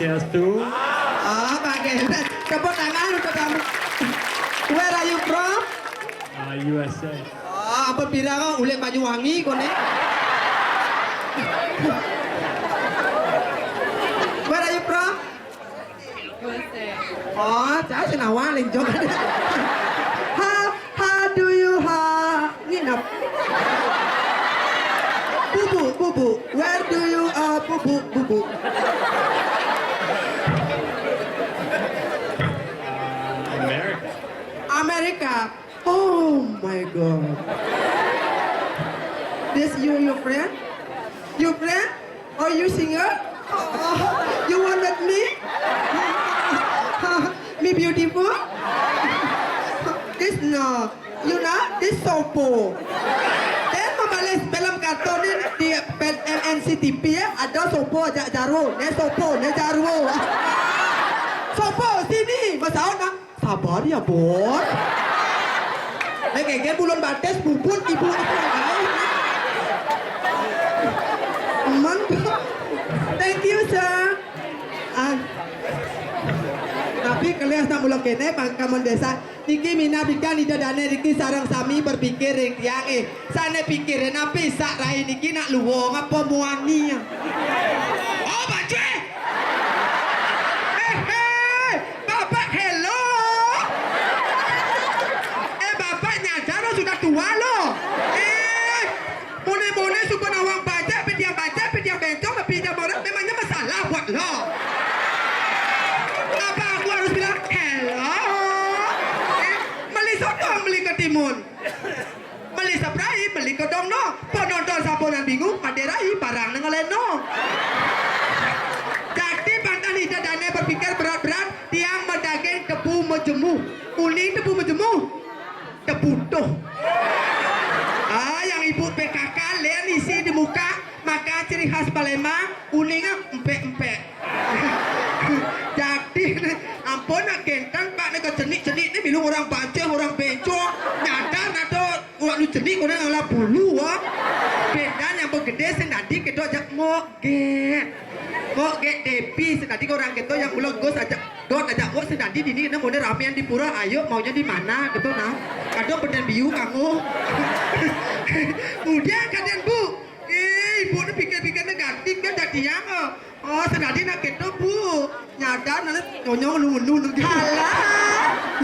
Swastiastu. Oh, Pak Gendret. Tepuk tangan untuk kamu. Where are you from? USA. Oh, apa pira kok ulek Banyuwangi kone? Where are you from? USA. Oh, saya senawalin juga. How do you nginap? Bubu. Where do you bubu? America. America. Oh my God. This your friend? Your friend? Or you singer? Oh, you wanted me? Me beautiful? This no. You know? This sopo. Dan membalas film kartun di MNCTV ya ada sopo ajak jaro. Ne sopo, ne jarwo. Sopo sini. Masa orang sabar ya bos. Kayak bulan bates bubun ibu mantap. Thank you sir. Tapi kalian tak mulai kene pangkaman desa niki mina bikan ida dane niki sarang sami berpikir yang sana pikirin apa sak rai niki nak luwong apa muangi. Oh bace. Bapak hello. Bapak nyadar sudah tua loh. Mone suka nawang baca, pedia bencong, pedia boros memangnya masalah buat lo. Apa aku harus bilang hello? Beli sodong, beli ke timun. Beli saprai, beli ke dong no. Penonton saponan bingung, paderai barang nengeleno. Jadi pantan ida dane berpikir berat-berat, dia mendagang tebu menjemu. Kuning tebu menjemu. Tebutuh. Yang ibu PKK lihat isi di muka, maka ciri khas Palembang kuningnya empek-empek. Jadi ampun nak gentang pak nak jenik-jenik ni bilang orang baca orang bencong nyadar atau orang lu jenik orang ngalah bulu wah. Kendan yang bergede senadi kita ajak ngoget depi senadi orang kita yang ulang gos ajak dot ajak gos senadi dini nak mau ramean di pura ayo maunya di mana gitu nah. Kadang beden biu kamu. Udah kalian bu, ibu ni pikir-pikir negatif kan jadi yang oh senadi nak kita bu nyadar nanti nyonyong lu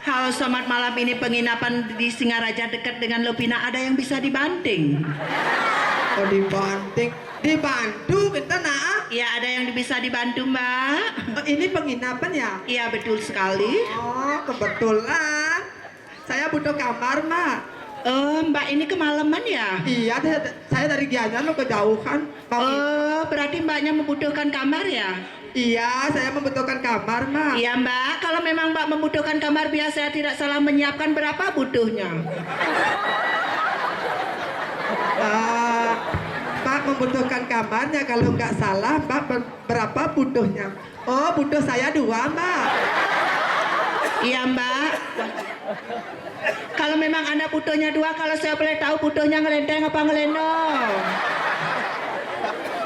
Halo, selamat malam. Ini penginapan di Singaraja dekat dengan Lupina. Ada yang bisa dibanting? Oh dibanting, dibantu kita nak? Ya, ada yang bisa dibantu mbak. Oh, ini penginapan ya? Iya betul sekali. Oh kebetulan, saya butuh kamar mak. Mbak ini kemalaman ya? Iya, saya dari Gianyar lo kejauhan. Berarti mbaknya membutuhkan kamar ya? Iya, saya membutuhkan kamar mak. Iya mbak, kalau memang mbak membutuhkan kamar, biar saya tidak salah menyiapkan berapa butuhnya? Pak membutuhkan kamarnya, kalau nggak salah Pak berapa butuhnya? Oh butuh saya 2 mbak. Iya mbak. Kalau memang anda butuhnya 2, kalau saya boleh tahu butuhnya ngelenteng apa ngelendong?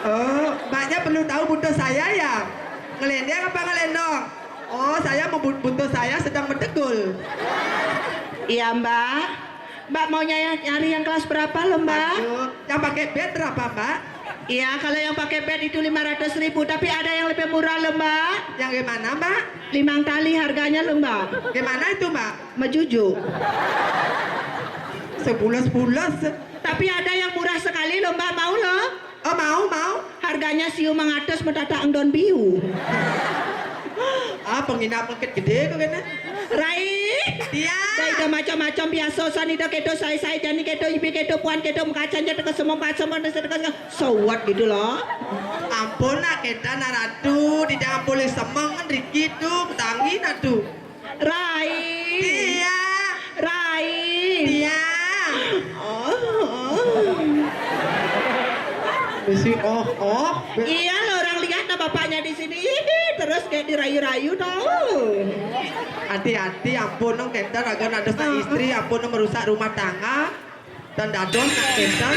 Oh mbaknya perlu tahu butuh saya ya? Ngelendeng apa ngelendong? Oh saya butuh saya sedang bertegul. Iya mbak. Mbak maunya nyari yang kelas berapa loh mbak? Aduh, yang pakai bed berapa mbak? Iya, kalau yang pakai bed itu 500.000, tapi ada yang lebih murah loh mbak. Yang gimana mbak? 5 tali harganya loh mbak. Gimana itu mbak? Mejuju. Sebulas-bulas. Tapi ada yang murah sekali loh mbak, mau loh? Oh mau. Harganya siu mengatus mendadak engdon biu. Penginapan gede kok kan? Rai. Iya. Dah macam-macam biasa sanida kedo saya jani kedo ibi kedo puan kedo mengacanya teka semua macam mana teka sewat gitu loh. Ampun nak kita naratu di jangan boleh semang kan Riki tuh tangi natu. Rai. Iya. Rai. Iya. Iya lo orang lihat nah bapaknya di sini terus kayak dirayu-rayu tahu. Hati-hati ampun dong kita agar ada istri ampun dong merusak rumah tangga dan dadon kita.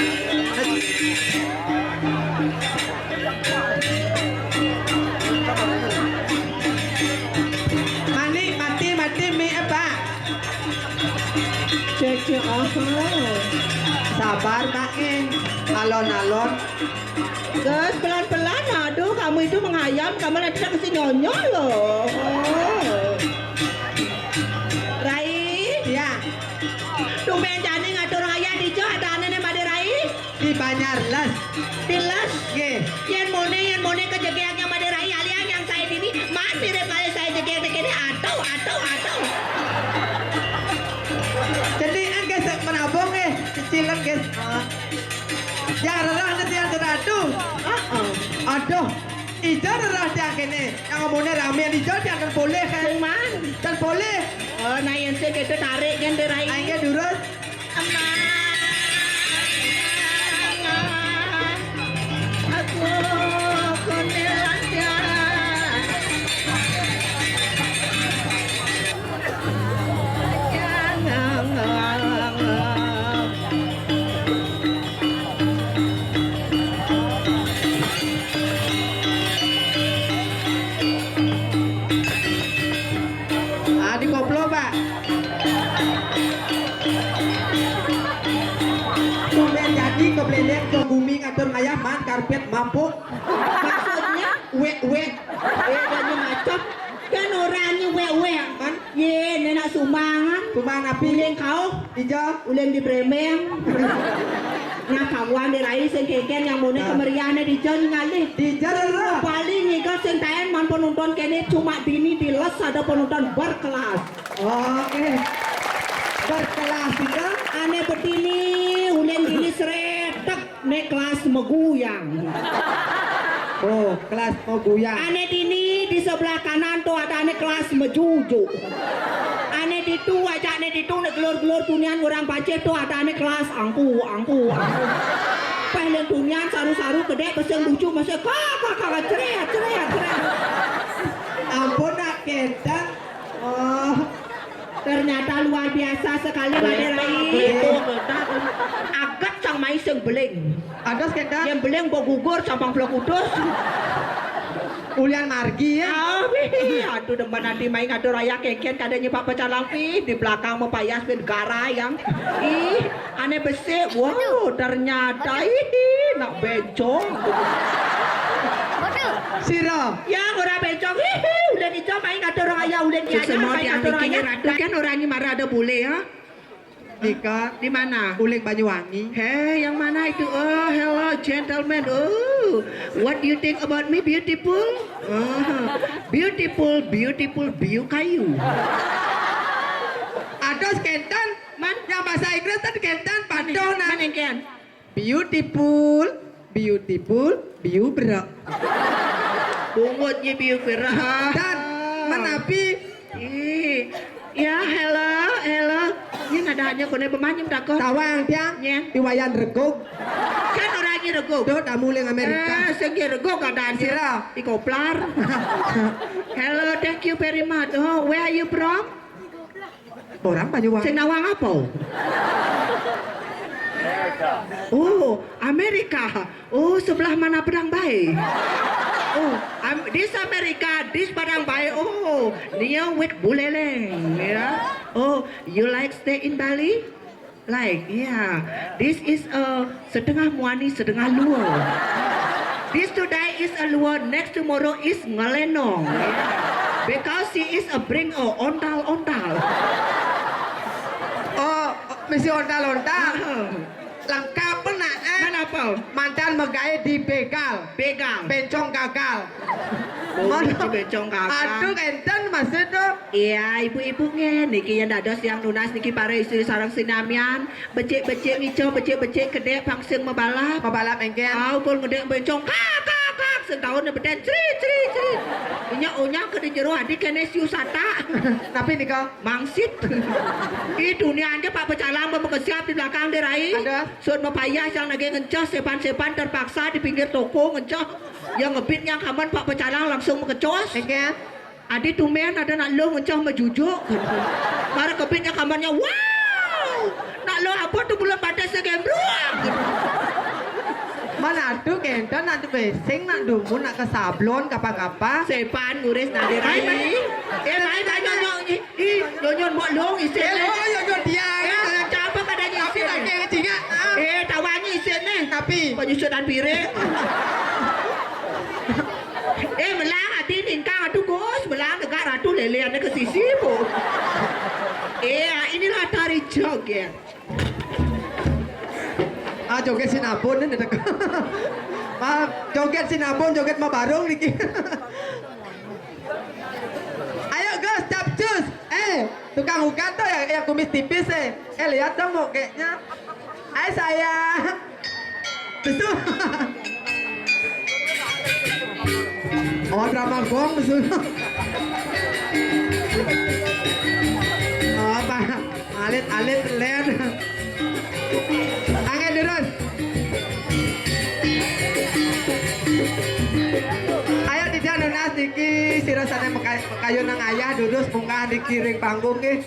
kecil. Sabar Mbak En. Alon-alon. Gus, pelan-pelan. Aduh, kamu itu menghayam. Kamu nanti tak kasih nyonyol loh. Rai, Ya, tumben jani ngatur raya di Jo ada aneh pada Rai. di Banyar Las. Tilas. Ye. Yang mone kejegeaknya pada Rai. Alian yang saya ini masih kali saya jegek-jegek ini. Atau. Jadi kan guys menabung cicilan guys. Ya rarah nanti yang teradu. Aduh, ijo rarah dia kene. Yang ngomongnya rame yang ijo dia akan boleh kan? Cuman. Dan boleh. Oh, nah yang saya gitu tarik kan Rai. Aingnya durus. Aku kondelanya. Di koplo Pak. Tumben jadi kebelelek ke bumi ngatur ngayah man karpet mampu. Maksudnya Wek. bedanya macam kan orangnya wewe kan ye nenek sumbangan Cuma napi uleng kau ijo. uleng di Bremeng nah kawan di Rai sing keken yang mone kemeriahnya di Jon ngalih Di rarah. paling nih sing taen man penonton kene cuma dini di les ada penonton berkelas Oke. Berkelas itu. aneh betini uleng dini seretek nek kelas meguyang Oh, kelas mau goyang. aneh dini di sebelah kanan tuh ada aneh kelas mejuju aneh ditu aja aneh ditu nek gelur-gelur tunian orang Pacet tuh ada aneh kelas angku Pahlen tunian saru-saru gede beseng lucu masih kakak ceria Ampun nak kendang. Oh, ternyata luar biasa sekali Pada Rai agak sang mai seng beling ada kendang. yang beling bawa gugur sampang blok kudus Ulian margi ya. aduh depan nanti main ngatur raya keken kadanya Pak Pecalang di belakang mau payas negara yang aneh besi wow ternyata nak bencong Siro. yang orang bencong udah dicoba main ngatur raya udah diajar main ngatur raya kan orangnya marah ada bule ya Nika di mana Uling Banyuwangi. hey yang mana itu oh hello gentleman oh what do you think about me beautiful beautiful view kayu Ada kendang. man Yang bahasa Inggris tadi kendang padoh nah. mana kan Beautiful. View berak. bungutnya view berah Dan menapi ya hello ini nadanya kone pemanyam takut tawang tiang. Ya. Iwayan regog. kan orangnya reguk Do damuling Amerika. segi reguk keadaan Sira. di koplar hello thank you very much oh where are you from Orang Banyuwangi. sing nawang apa oh Amerika oh sebelah mana pedang baik oh this America this padang baik oh near with Buleleng ya oh you like stay in Bali like yeah this is a setengah muani setengah luar this today is a luar next tomorrow is ngelenong yeah. because she is a bring a ontal Oh, misi ontal-ontal. Lengkap benar. mana apa Mantan megai di begal. begal Bencong gagal. Mana becong kakak. Aduh enten maksud tuh. Iya, ibu-ibu nge, niki yang dados yang nunas niki para istri sarang sinamian, becek-becek ngico, becek-becek gede pangsing mebalap. Pebalap engken. Pun gede bencong kakak, setahun beden cri. Unya ke di jero adik kene siu sata. Tapi nih kau. Mangsit. Di dunia aja Pak Pecalang memekesiap di belakang di Rai. Ada. Sud mepayah yang lagi ngencos sepan-sepan terpaksa di pinggir toko ngencos. Yang ngebitnya kaman Pak Pecalang langsung mengecos. Engken. Adi tumen ada nak lo ngencah mejujuk. Mara kepitnya kamarnya wow. Nak lo apa tu bulan batas segembruang. Mana aduh kenten nak besing nak dumun nak ke sablon kapa-kapa. Sepan nguris nadi rai. Mai nyonyon buat long isi. Yo dia. Cam isu dan piring. Melang hati ningkang atu Gus, melang negara tu lelean ke sisi bu. Inilah tari joget. Joget sinabon ni dekat. Joget sinabon, joget mabarong niki. Ayo Gus, capcus. Tukang ugat tuh yang kumis tipis lihat dong mukanya. Saya. Betul. Oh, drama gong betul. Oh, apa? Alit len. Angin terus. Ayo tidak nunas niki sirasane mekayu nang ayah durus munggah dikiring panggung ki.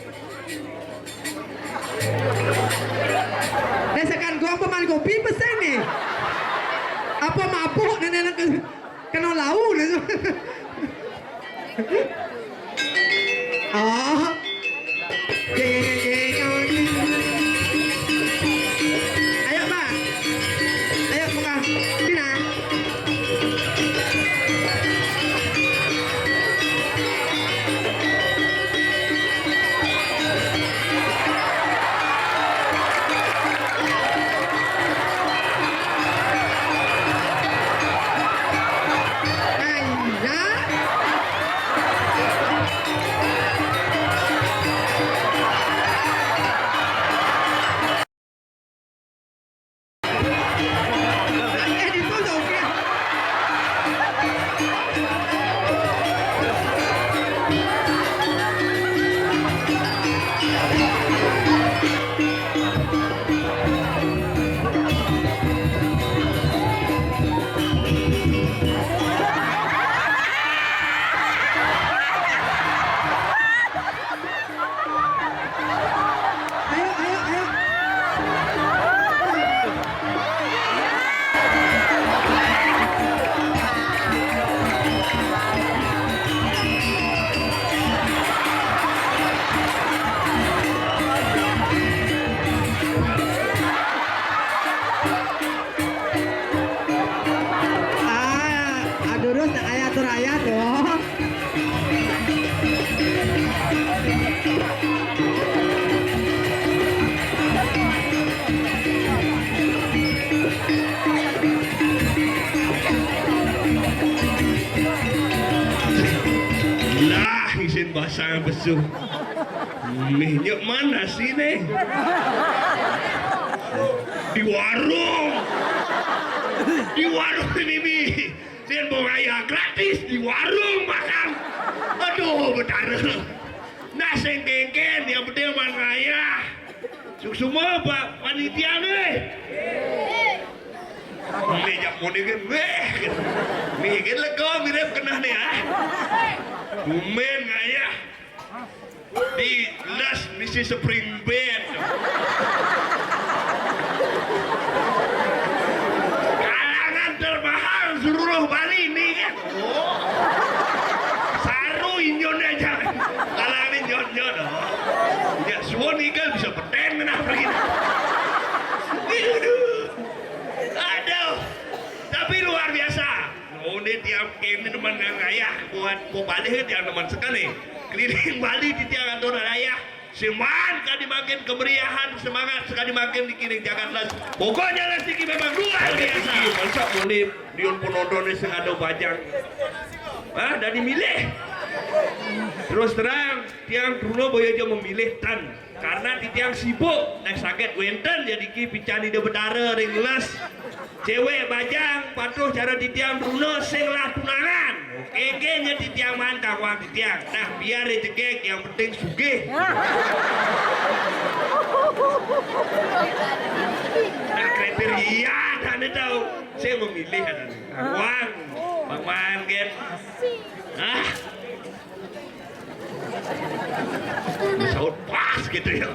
Desakan gua peman kopi pesen nih. Apa mabuk nenek kena lau nih. Oh. Ayo Pak. Ayo buka. Sini. Basah besuh. Minyak mana sih nih? Di warung. Di warung ini mi. Saya mau ayah gratis di warung makan. Aduh betara. Nasi kengken yang penting makan ayah. Semua pak panitia nih. Mejak mau dikit, mikir lego mirip kena nih ah. Bumen ayah di las misi spring bed. Kalangan termahal seluruh Bali nih kan. Oh. Saru inyon aja. Kalangan inyon. Ya semua nih kan bisa peteng kenapa gitu. Aduh. Tapi luar biasa. Oh ini tiap ini teman yang ayah buat mau balik ke tiap teman sekali keliling Bali di tiap kantor ayah semangat kali makin kemeriahan semangat sekali makin dikiring Jakarta pokoknya Lesti memang luar biasa masa boleh dion penonton ini sengaja bajang dari milih terus terang tiang Bruno boyo aja memilih tan karena di tiang sibuk naik sakit wenten jadi ki picani de bedara ringles cewek bajang patuh cara di tiang Bruno sing lah tunangan oke nya di tiang mantap wang di tiang nah biar rezeki yang penting sugih nah kriteria dan itu saya memilih wang bang Manggen saut pas gitu ya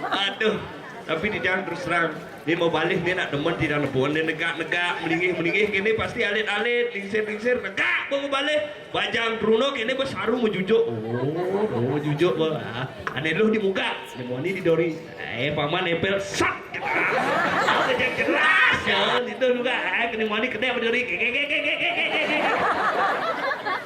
aduh tapi di jalan terus terang dia mau balik dia nak demen tidak nebon dia negak meningih kini pasti alit lingsir negak mau balik bajang Bruno kini besaru menjujuk oh menjujuk aneh lu di muka demoni di dori paman nempel sak gitu Yang jelas ya, itu juga kena mani kedai berdiri.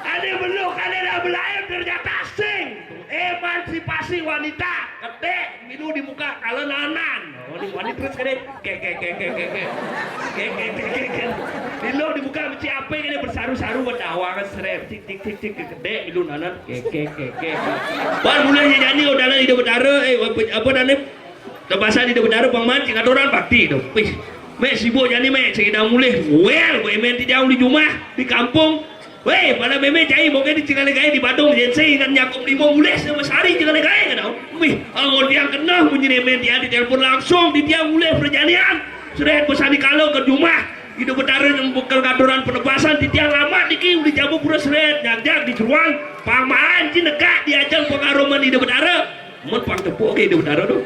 Ada belum, ada dah belayar ternyata sing. Emansipasi wanita, kedai minum di muka kalau nanan. Oh, di wanita terus kedai, Dilo di muka mesti apa ini bersaru-saru berdawangan serem, tik kedai minum nanan, Baru mulai nyanyi udah nanya di bedara, apa namanya? Tebasan di bedara pemancing aturan bakti tu. Wih, mek sibuk jadi mek saya dah mulai. Well, gue main di jauh di rumah di kampung. Weh, pada meme cai mungkin di Cikalegaya di Badung jensi kan nyakup 5 mulai sama sehari Cikalegaya kan tau. Wih, kalau dia kena bunyi nemen dia di telepon langsung di dia mulai perjalanan. Sudah pesan di kalau ke rumah. Hidup betara yang bekal katuran penebasan di tiang lama diki udah jamu pura seret jak di jeruang pamaan di negak diajang pengaruman hidup betara. Mun pang tepuk ke hidup betara tu.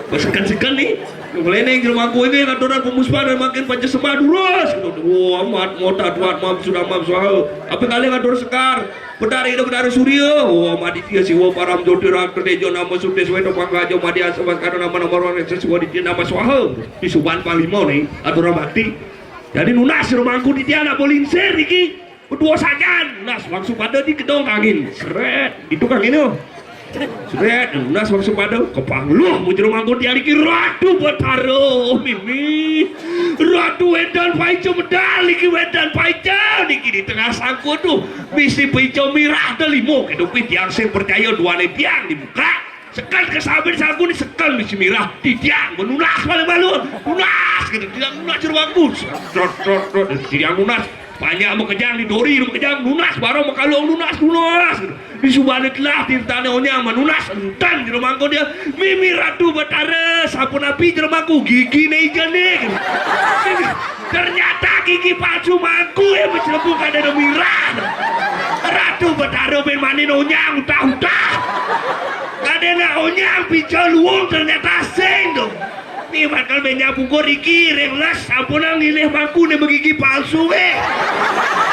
Bersekan-sekan ni. Mulai ni di rumahku ini katuran pemusbah dan makin panjang sembah durus. Wah, amat mota tuat mam sudah mam suara. Apa kali katur sekar? Betara hidup betara surya. Wah, mati dia siwa param jodoh rakter dejo nama sudes wedo panggajo madi asal karena nama orang yang sesuai di nama suara. Di Suban Palimo ni aturan bakti. Jadi nunas rumahku di tiana polinsir iki berdua saja nunas langsung pada di gedong angin seret itu kang ini seret nunas langsung pada kepangluh muncul rumahku di hari ratu betaro mimi ratu wedan paico medal iki wedan paico niki di tengah sangku tuh misi paico mirah delimo kedupi tiang sing percaya dua tiang dibuka sekal kesabar sagu ni sekal misi mirah tiang menunas malu-malu nunas gitu tidak nunas rumahku tiang nunas banyak mau kejang di dori mau kejang nunas baru mau kalau nunas gitu. Di Subhanit lah tirtane onyang menunas entan di rumahku dia mimi ratu betara sampun api di rumahku gigi nih gitu. Ternyata gigi palsu mangku yang mencelupuk ada mirah ratu betara ben manin onyang utah-utah kadena onyang pical luang ternyata seng dong. Ni bakal banyak pukul iki reglas sampunang nilai mangku ni begigi palsu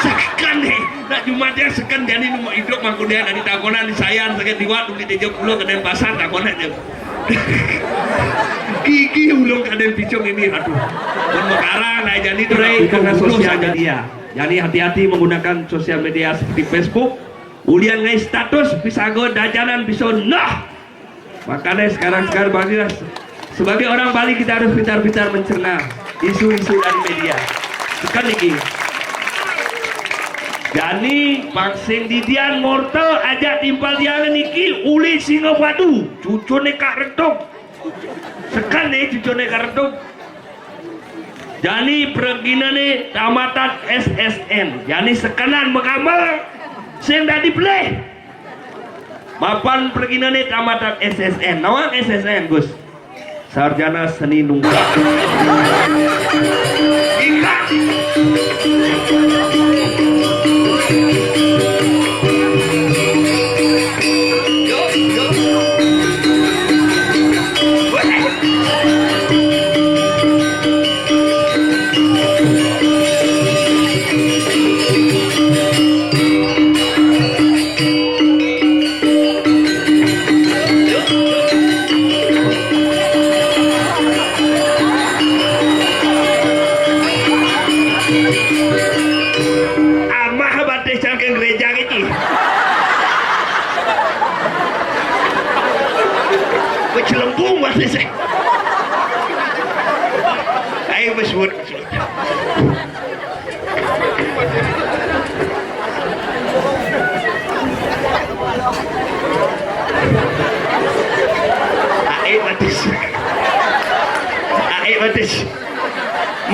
sekan nak cuma dia sekan jadi nomor hidup mangku dia dari takonan di sayang sakit diwat di tejo pulau ke Denpasar takonan dia gigi ulung kaden picong ini aduh pun mekarang nah jadi karena sosial media jadi hati-hati menggunakan sosial media seperti Facebook ulian ngai status bisa go dajanan bisa nah makanya sekarang bagilah sebagai orang Bali kita harus pintar-pintar mencerna isu-isu dari media sekan lagi jadi pangsing didian mortal aja timpal dia niki uli singa padu cucune kak redok sekan nih cucune kak redok jadi perginane tamatan SSN jadi sekanan mengamal sing tadi play mapan perginane tamatan SSN nawang SSN Gus sarjana seni nunggal ikat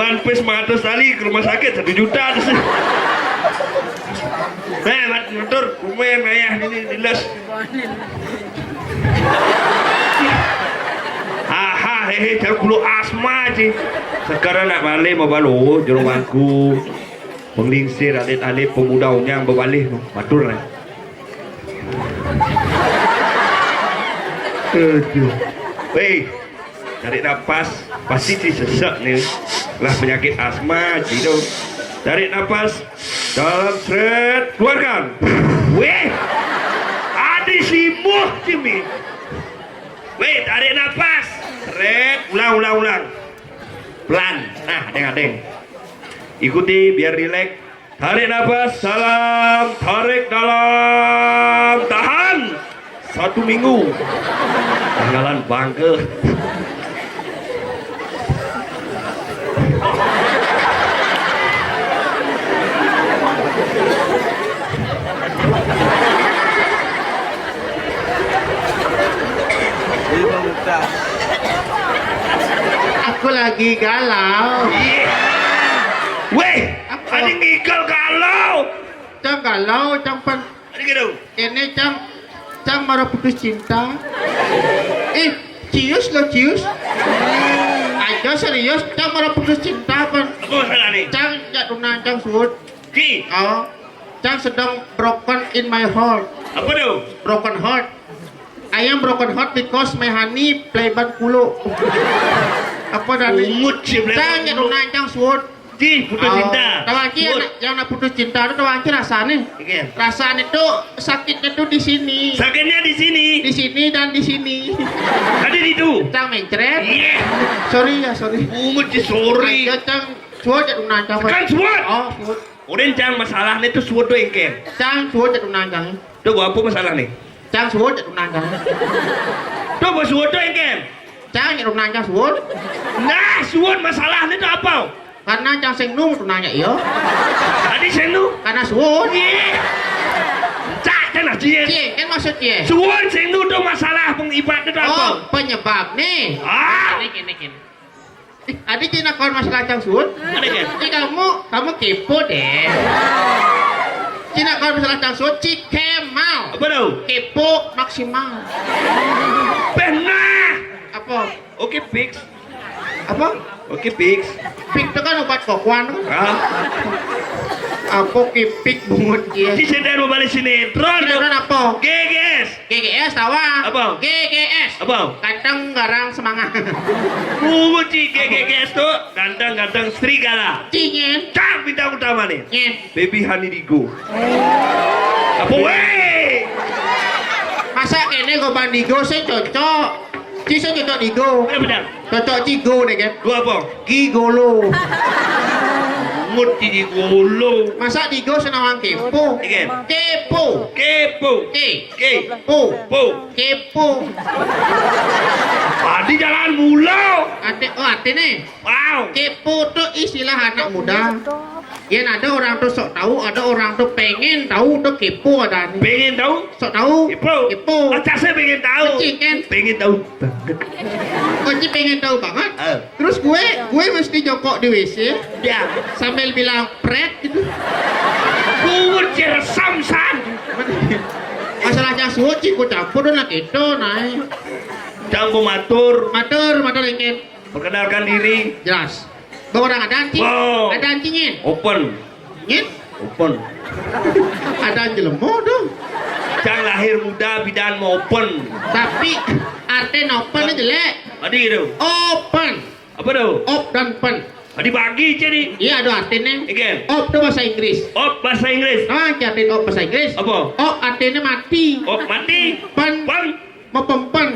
manpes 100 tali ke rumah sakit 1 juta motor lumayan ayah ini dilas hehe jangan kulo asma sih sekarang nak balik mau balo di rumahku penglingsir alit-alit pemuda unyang berbalik matur lah weh tarik nafas pasti disesek nih lah penyakit asma gitu tarik nafas dalam seret keluarkan weh adi simuh Jimmy Wait, tarik nafas. Rek, ulang. Pelan. Nah, adeng. Ikuti biar rileks. Tarik nafas, salam, tarik dalam, tahan. 1 minggu. Tinggalan bangke. Aku lagi galau. Weh, ada ngigel galau. Cang galau, cang pen. Ada gitu. Ini cang marah putus cinta. Cius lo cius. Ayo serius, cang marah putus cinta pen. Apa masalah nih? Cang jatuh cang suut. Ki, Oh, cang sedang broken in my heart. apa tuh? Broken heart. I am broken heart because my honey play ban kulo. Apa tadi? Ungut sih, Cang jatuh cang suut. Ki, putus cinta. Tawaki yang nak putus cinta itu tawaki rasanya. Oke. Rasanya tuh sakitnya tuh di sini. Sakitnya di sini. Di sini dan di sini. Ada di itu. Cang mencret. Iya. Sorry ya, sorry. Ungut sih, sorry. Ayo cang suot jatuh cang. Kan suot. Oh, suot. Udah cang masalahnya tuh suot tuh engke. Cang suot jatuh cang. Tuh gua apa masalah nih? Cang suot jatuh cang. Tuh gua suot tuh engke. Cang jatuh cang suot. Nah, suot masalahnya tuh apa? Karena cang sing nung tuh nanya iyo. Tadi senu. Karena suot. Iya. Cak kan aja. Cie, kan maksudnya? Suot senu tuh masalah pengibadah tuh apa? Oh, penyebab nih. Ah. Ini. Adik Cina kawan masalah cang suot. Ada kan? Ini kamu kepo deh. Cina kawan masalah cang suot, Kemal. Apa tuh? Kepo maksimal. Pernah. Apa? Oke, fix. Apa? Oke, fix. Pik itu kan obat kokuan kan? Ah. Apa kipik bungut dia? Si sedang mau balik sinetron. Sinetron apa? GGS. GGS tawa. Apa? GGS. Apa? Kadang garang semangat. Bungut si GGS tuh ganteng-ganteng serigala. Cingin. Cak bintang utama nih. Nyen. Baby Honey Digo. Apa weh? Masa ini gue bandigo saya cocok. Saya cocok digo. Benar. Cocok cigo deh kan? Gua apa? Gigolo. Bungut si Digolo. Masa digo senawang kepo? Again. Kepo. Kepo. Kepo. Po. Kepo. Tadi jalan mulu. Ate nih. Wow. Kepo tuh istilah anak muda. Ya ada orang tuh sok tahu, ada orang tuh pengen tahu tuh kepo ada nih. Pengen tahu? Sok tahu. Kepo. Kepo. Macam saya pengen tahu. Kecil kan? Pengen tahu banget. Kunci pengen tahu banget. Ah. Terus gue mesti jongkok di WC Ya. sambil bilang pret gitu. Bungut si resam-sam. Masalahnya suhu ciku campur dan itu naik. Campur matur. Matur ingin Perkenalkan diri. jelas. Bawa orang ada anjing. Wow. Ada anjingnya. Open. Nyet. Open. Ada anjing lemah dong. Cang lahir muda bidan mau open. Tapi artinya open jelek. Adi gitu. Open. Apa tuh? Op dan pen. Adi bagi jadi. Iya ada artinya. Again. Op itu bahasa Inggris. Op bahasa Inggris. Nah, artinya op bahasa Inggris. Apa? Op artinya mati. Op mati. Pen. Pan. Mau pempen.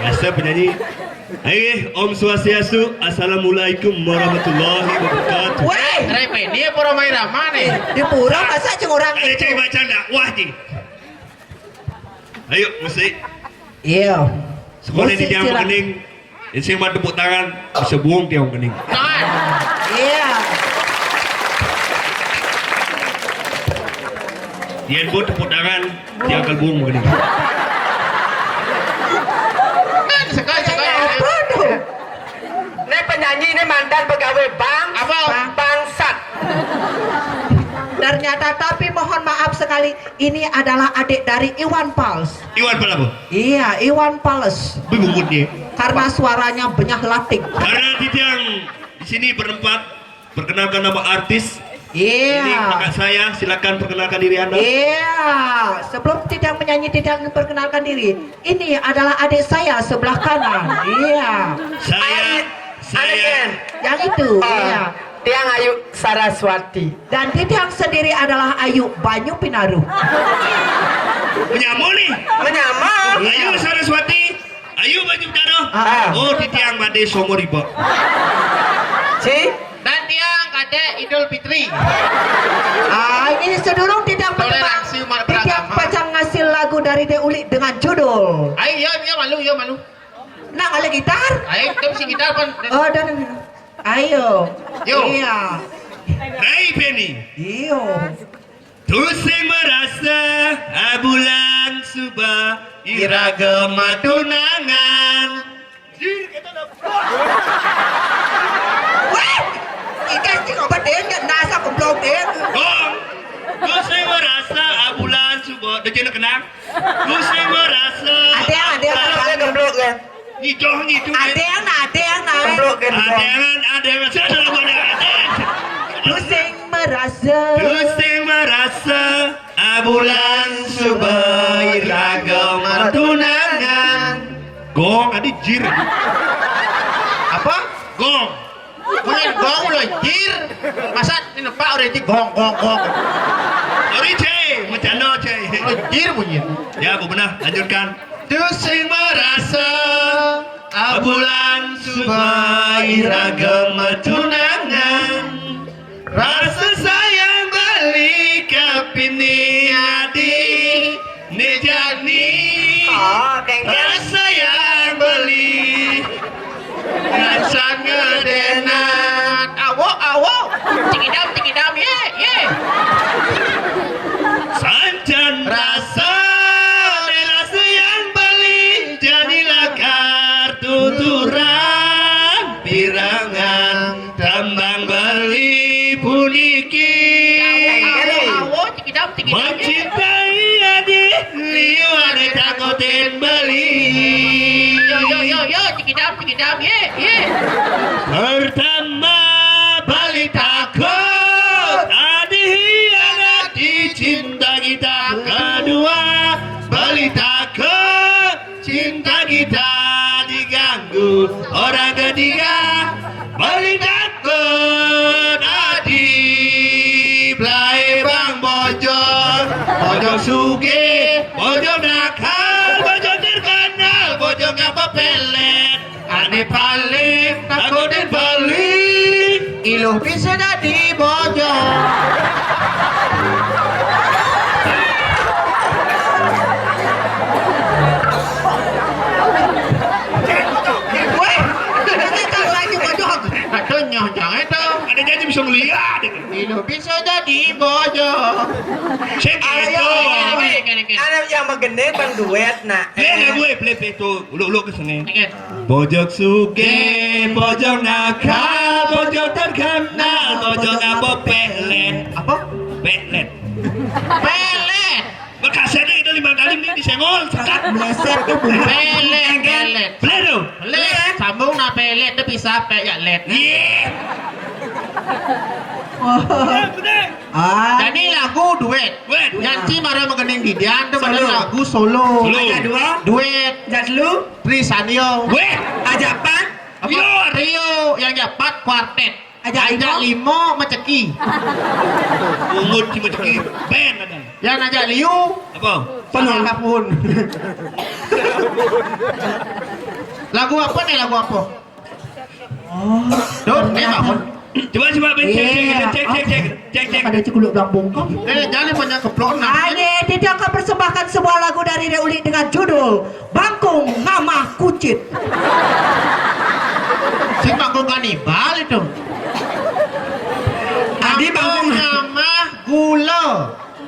Biasa penyanyi. Ayo, Om Swastiastu. Assalamualaikum warahmatullahi wabarakatuh. Weh, Repe dia pura main ramah nih. di pura masa ceng orang Ada cari baca dakwah ji. Ayo musik. Iya. Sekolah ini Musik dia silang. kening. Ini sih mah tepuk tangan. Bisa buang dia kening. Jangan. Iya. Dia pun tepuk tangan. Dia akan buang kening. Sekali. Apa tuh? Ini penyanyi ini mantan pegawai bank. Apa? Bangsat. Ternyata tapi mohon maaf sekali ini adalah adik dari Iwan Fals. Iwan apa? Iya, Iwan Fals. Bungut dia. Karena suaranya benyah latik. Karena Titiang di sini berempat. Perkenalkan nama artis. Ini Iya. kakak saya. Silakan perkenalkan diri Anda. Iya. Sebelum tidak menyanyi tidak memperkenalkan diri. Ini adalah adik saya sebelah kanan. Iya. Saya Yang itu. Iya. Tiang Ayu Saraswati. Dan Tiang sendiri adalah Ayu Banyu Pinaru. Menyamu nih. Menyamar. Ayo Saraswati. Ayo baju daro. Oh di tiang made songo riba. Si. Dan tiang kade Idul Fitri. Ini sedulur tidak Toleransi umat tidak beragama. pacang ngasih lagu dari Dek Uli dengan judul. Ayo, yo malu. Nah, ada gitar? Ayo, kita mesti gitar pun. Oh, dan ayo. Yo. Iya. Rai Penny. Iyo. Tusing merasa bulan suba iragama tunangan. Wah! Ikan sih obat dia nggak nasa goblok dia. Gong. Tusing merasa bulan suba. Dah jangan kenang. Tusing merasa. Ada Gemblok kan. Ngidoh ngidoh. ada. Gemblok kan. Ada. Saya dalam ada. Pusing merasa. Tusing merasa bulan suba iragama tunangan. Gong adi jir. Apa? Gong. Main gong lo jir. Masa ini pak udah di gong. Ori cai, macano cai. Lo jir bunyi. Ya, Bu benar, lanjutkan. Tusing merasa bulan suba iragama tunangan. Rasa sayang balik kapini adi nejani. Oh, kayak Rasa yang beli rasa ngedenan. Awo. Cikidam, ye. Sanjan rasa yang beli jadilah kartu tuturan pirangan tambang beli puniki Awo, cikidam, ye. mencintai adik liu ada takutin beli Yo, cikidam, ye. pertama balik takut adik hianat di cinta kita kedua balik takut cinta kita diganggu orang ketiga balik takut adik belai bang bojong suge bojong nakal bojong terkenal bojong apa pelet ane paling takutin balik Iluh bisa jadi bojong. Woi, kita lagi bojong. Atau nyonjang itu. ada janji bisa melihat Iluh bisa jadi bojong. cek itu Anak yang megene bang duet nak. Play gue play itu uluk ke sini. Pojok suge, pojok nakal, pojok terkenal, pojok apa pelet? Apa? Pelet. Pelet. Bekasnya itu 5 kali ini disengol, sekat. Meleset tuh bunyi. Pelet. Play dong. Pelet. Sambung na pelet itu bisa pelet. Iya. Ah, Jadi lagu duet. Duet. Nyanyi baru mengening Didian itu pada Solo. lagu solo. Solo. ada dua. Duet. Jak lu, Trisanio. Weh, ajapan, Apa? Rio yang dapat kuartet. Ajak limo meceki. ungut cuma cekik. Ben ada. Yang ajak liu Apa? penuh pun. Lagu apa nih lagu apa? oh, Dut, ini apa? Coba Ben cek. Ada cekuluk belang bungkam. Jangan banyak keplok. Ane tidak akan persembahkan sebuah lagu dari Dek Uli dengan judul Bangkung Ngamah Kucit. Si bangkung kanibal itu. Adi bangkung nama gula.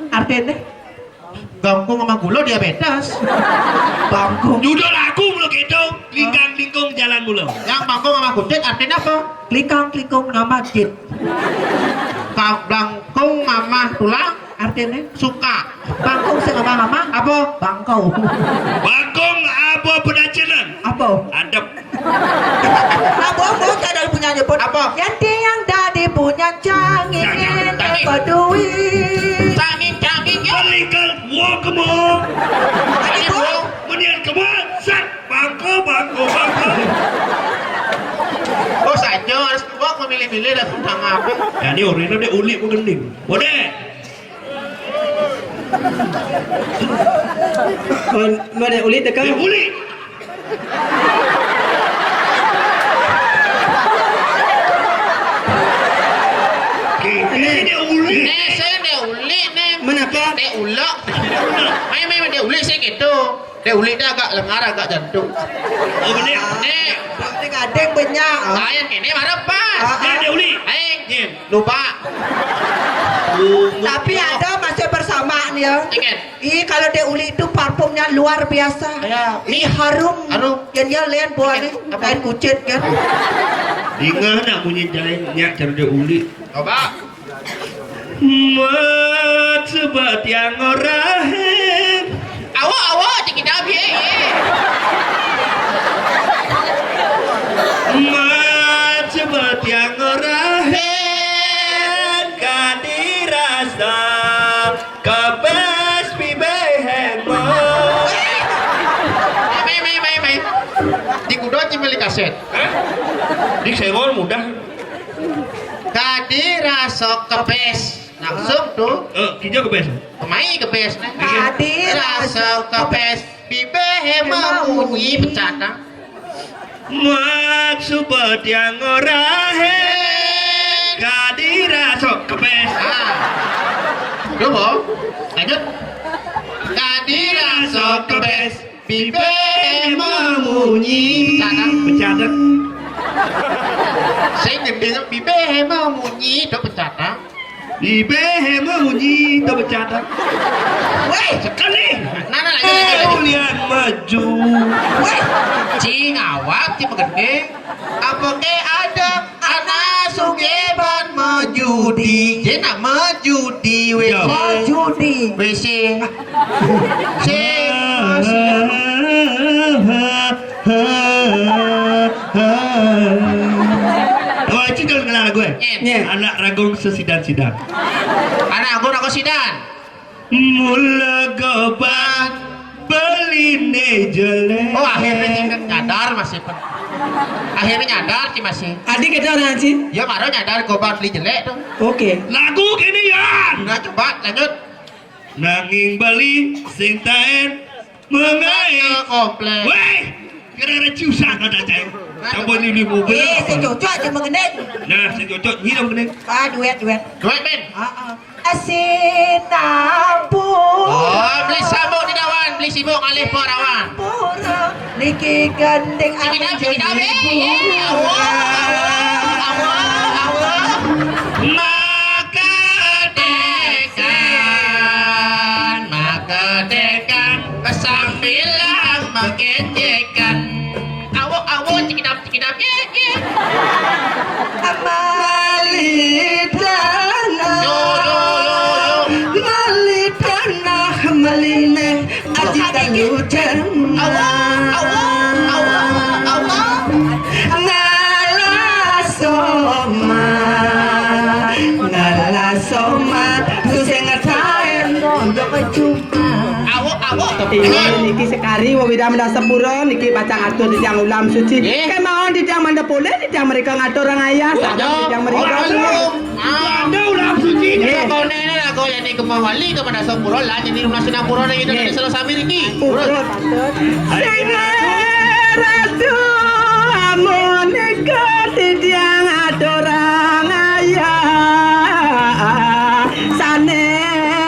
artinya Bangkung sama gula diabetes. bangkung Judul lagu mulu gitu. Lingkang-lingkung jalan mulu. Yang bangkung sama kucing artinya apa? klikang ngamah jit. Bangkung mama tulang Artinya suka. bangkung sengamah-ngamah Apa? bangkau. Bangkong apa pedacilan? Apa? Adep. Nah, bohong ada punya nyebut Apa? yang tiang dadi punya cangin Cangin. peduli. Cangin ya. Balikan wah kemo. Ini bu. Menian kemo. Sat bangko. Oh saja harus gua memilih-milih dan tentang apa? Ya ini orang ini ulik pun gending. Boleh. Mana ulit dekat? Dia uli. Ini dia uli. Nih, saya dia uli nih. Kenapa? Dia ulak. Main dia uli saya gitu. Dia uli dia agak lengar, agak jantung. Oh benar. Nih, Ini kadang banyak. ayam ini mana pas? Dia uli. Aing, lupa. Tapi ada masih bersama nih ya. Ingat. Ih kalau dia uli itu parfumnya luar biasa. Ya. Ih harum. Harum. Yang dia lihat buah nih. Apa? Kain kucit kan. Ingat nak bunyi jalan nyak cara dia uli. Coba. Mat sebat yang orang. Awak cik kita biar. Mat sebat yang orang. Kadirasa kabas bibehemo. Main. Di kudo cimeli kaset. Di sengon mudah. Kadirasa kepes. Langsung tuh. Kijau ke best. Pemain kepes nih. Kadirasa kepes. Bibe bunyi pecah. Mat sebat yang orang. Kadirasa kebes. Coba. Lanjut. Kadirasa kepes. Bibe Memunyi. Pecah. Pecah. Saya ngedengar bibe memunyi itu pecah. Bibe memunyi tak pecah. Woi, Sekali. nana lagi. Kalian maju. Woi, cing awak cing gede. Apa ke ada anak sugeban mejudi? Jena mejudi WC. Judi. WC. Oh, itu jangan kenal gue. Nye. Anak ragong sesidang-sidang. Anak aku sidan. Mula goban beline jelek. Oh, akhirnya cing nyadar masih. Akhirnya nyadar cing masih. Adik kita orang sih. Ya baru nyadar goban beli jelek tuh. Oke. Lagu kini ya. Udah coba lanjut. Nanging bali sing taen mengae. Komplek. Weh, kira-kira ciusan kata cai. Coba ni mobil. Si cocok aja mengenai. Nah, si cocok hidup ni. Duet. Duit men. Asinampun. Oh, beli sabuk di dawan, beli sibuk alih perawan. Pura niki gandeng Cikidap, awak. Maka dekan, kesambilan mengecekan. Awak, cikidap, Amalidana Yo. Malidana Maline Ajitan Awak. Ngalasoma Susengataen Untuk kecupa Awak. Niki sekali wawida mendasar pura niki baca ngatur di tiang ulam suci. Kayak mau di tiang manda boleh di tiang mereka ngatur orang ayah, di tiang mereka. Ada ulam suci. Kau nenek lah kau yang ni kemawali kepada sempurna lah jadi rumah sunang pura yang itu dari Selau Samir ini. Urut. Ratu amoneka di tiang ngatur orang ayah. Sane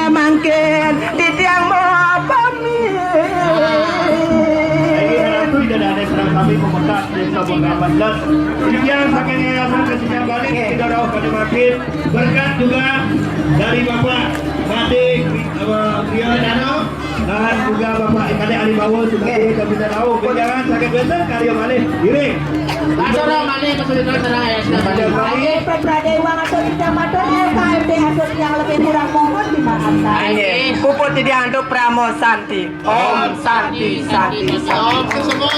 mangkin di tiang mau pamit. Itu tidak ada serang kami pemekas desa Bongkapan Dan sekian saking yayasan kesenian Bali tidak tahu pada makin berkat juga dari Bapak Madik Rio Dano dan juga Bapak Ikade Alibawo sebagai kita tahu jangan sakit besar karya Bali diri. Adora Mali kesulitan serang ya sudah banyak. Ayo Pradewa atau Kecamatan KMT atau yang lebih kurang mohon dimaafkan. Puput tidak untuk Pramosanti. Om Santi Santi. Om semua.